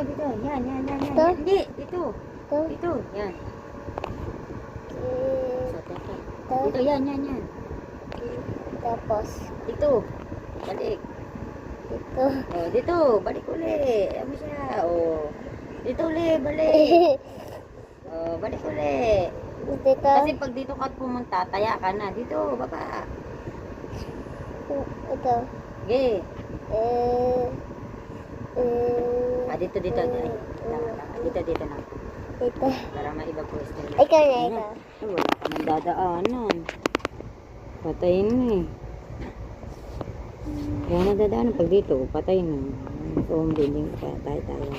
Dito. Yan. Ito? Hindi, dito. Ito? Dito, yan. Ito? Dito, yan. Tapos, Dito. Balik. ito. Oh, dito. Balik uli. Ano siya? Oh. Dito uli, balik. Oh, balik uli. Dito. Kasi pag dito ka pumunta, taya ka na. Dito, baba. Ito. Okay. Dito. Ay, tama. Dito na. Ito. Para maiba po na. Ikaw na, ikaw. Ay, wala ka nang dadaanan. Patayin na eh. Kaya nadadaanan pag dito, patay na. So, hindi tayo.